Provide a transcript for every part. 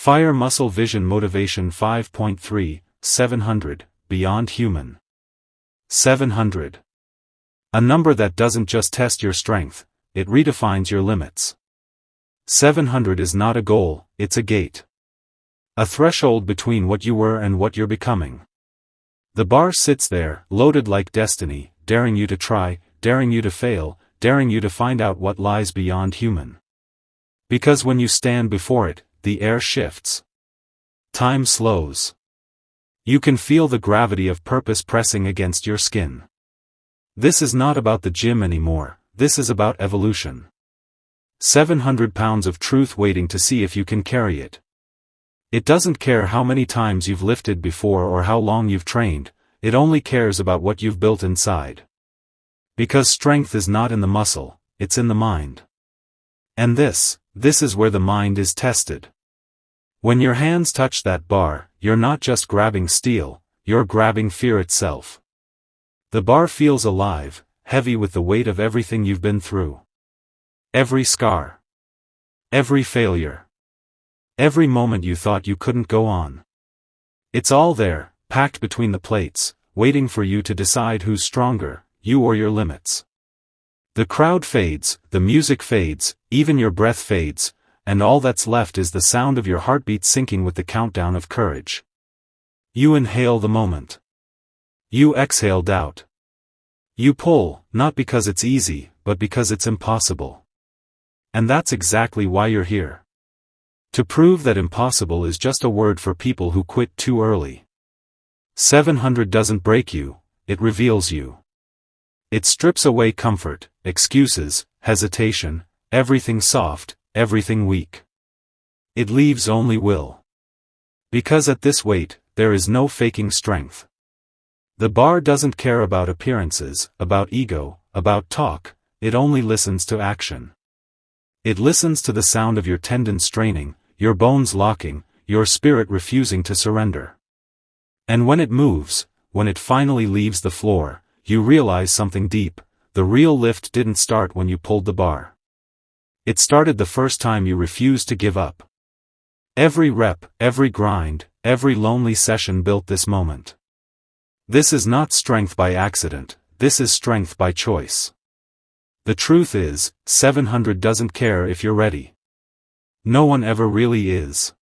Fire Muscle Vision Motivation 5.3, 700, Beyond Human. 700. A number that doesn't just test your strength, it redefines your limits. 700 is not a goal, it's a gate. A threshold between what you were and what you're becoming. The bar sits there, loaded like destiny, daring you to try, daring you to fail, daring you to find out what lies beyond human. Because when you stand before it, the air shifts. Time slows. You can feel the gravity of purpose pressing against your skin. This is not about the gym anymore, this is about evolution. 700 pounds of truth waiting to see if you can carry it. It doesn't care how many times you've lifted before or how long you've trained, it only cares about what you've built inside. Because strength is not in the muscle, it's in the mind. And this is where the mind is tested. When your hands touch that bar, you're not just grabbing steel, you're grabbing fear itself. The bar feels alive, heavy with the weight of everything you've been through. Every scar. Every failure. Every moment you thought you couldn't go on. It's all there, packed between the plates, waiting for you to decide who's stronger, you or your limits. The crowd fades, the music fades, even your breath fades, and all that's left is the sound of your heartbeat syncing with the countdown of courage. You inhale the moment. You exhale doubt. You pull, not because it's easy, but because it's impossible. And that's exactly why you're here. To prove that impossible is just a word for people who quit too early. 700 doesn't break you, it reveals you. It strips away comfort, excuses, hesitation, everything soft, everything weak. It leaves only will. Because at this weight, there is no faking strength. The bar doesn't care about appearances, about ego, about talk, it only listens to action. It listens to the sound of your tendons straining, your bones locking, your spirit refusing to surrender. And when it moves, when it finally leaves the floor, you realize something deep, the real lift didn't start when you pulled the bar. It started the first time you refused to give up. Every rep, every grind, every lonely session built this moment. This is not strength by accident, this is strength by choice. The truth is, 700 doesn't care if you're ready. No one ever really is.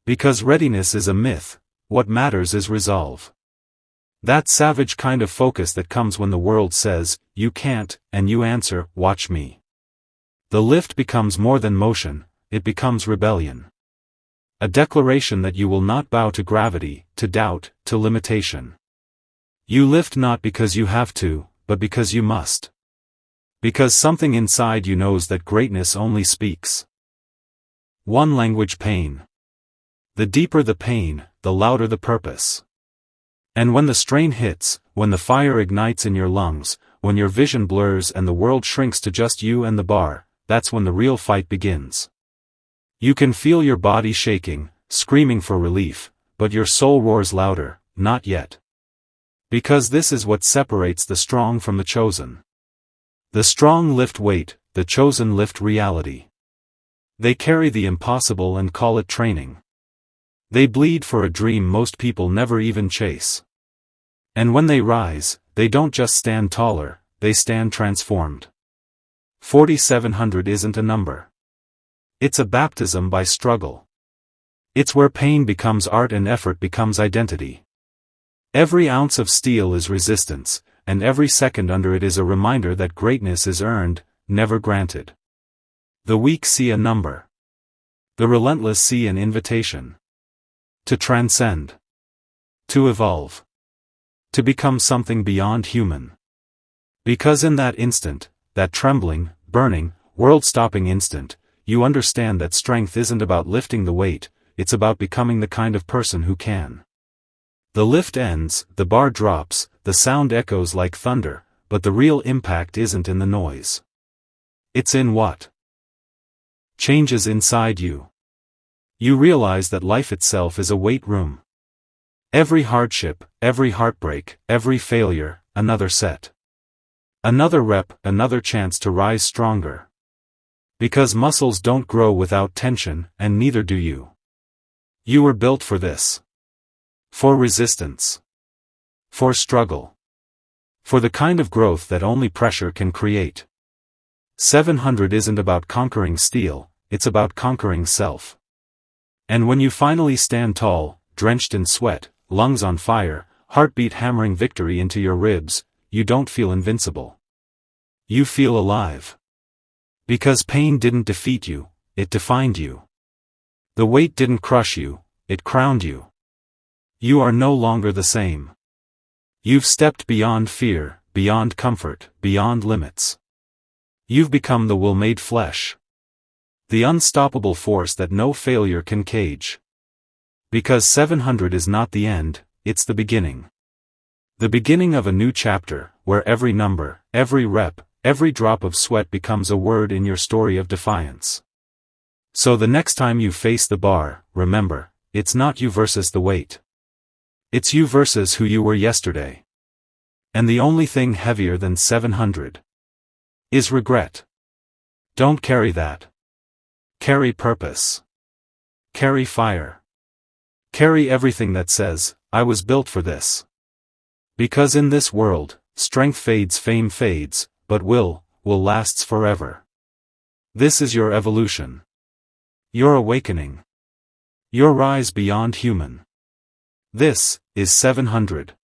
Because readiness is a myth, what matters is resolve. That savage kind of focus that comes when the world says, you can't, and you answer, watch me. The lift becomes more than motion, it becomes rebellion. A declaration that you will not bow to gravity, to doubt, to limitation. You lift not because you have to, but because you must. Because something inside you knows that greatness only speaks. One language: pain. The deeper the pain, the louder the purpose. And when the strain hits, when the fire ignites in your lungs, when your vision blurs and the world shrinks to just you and the bar, that's when the real fight begins. You can feel your body shaking, screaming for relief, but your soul roars louder, not yet. Because this is what separates the strong from the chosen. The strong lift weight, the chosen lift reality. They carry the impossible and call it training. They bleed for a dream most people never even chase. And when they rise, they don't just stand taller, they stand transformed. 4700 isn't a number. It's a baptism by struggle. It's where pain becomes art and effort becomes identity. Every ounce of steel is resistance, and every second under it is a reminder that greatness is earned, never granted. The weak see a number. The relentless see an invitation. To transcend. To evolve. To become something beyond human. Because in that instant, that trembling, burning, world-stopping instant, you understand that strength isn't about lifting the weight, it's about becoming the kind of person who can. The lift ends, the bar drops, the sound echoes like thunder, but the real impact isn't in the noise. It's in what changes inside you. You realize that life itself is a weight room. Every hardship, every heartbreak, every failure, another set. Another rep, another chance to rise stronger. Because muscles don't grow without tension, and neither do you. You were built for this. For resistance. For struggle. For the kind of growth that only pressure can create. 700 isn't about conquering steel, it's about conquering self. And when you finally stand tall, drenched in sweat, lungs on fire, heartbeat hammering victory into your ribs, you don't feel invincible. You feel alive. Because pain didn't defeat you, it defined you. The weight didn't crush you, it crowned you. You are no longer the same. You've stepped beyond fear, beyond comfort, beyond limits. You've become the will made flesh. The unstoppable force that no failure can cage. Because 700 is not the end, it's the beginning. The beginning of a new chapter, where every number, every rep, every drop of sweat becomes a word in your story of defiance. So the next time you face the bar, remember, it's not you versus the weight. It's you versus who you were yesterday. And the only thing heavier than 700 is regret. Don't carry that. Carry purpose. Carry fire. Carry everything that says, I was built for this. Because in this world, strength fades, fame fades, but will lasts forever. This is your evolution. Your awakening. Your rise beyond human. This is 700.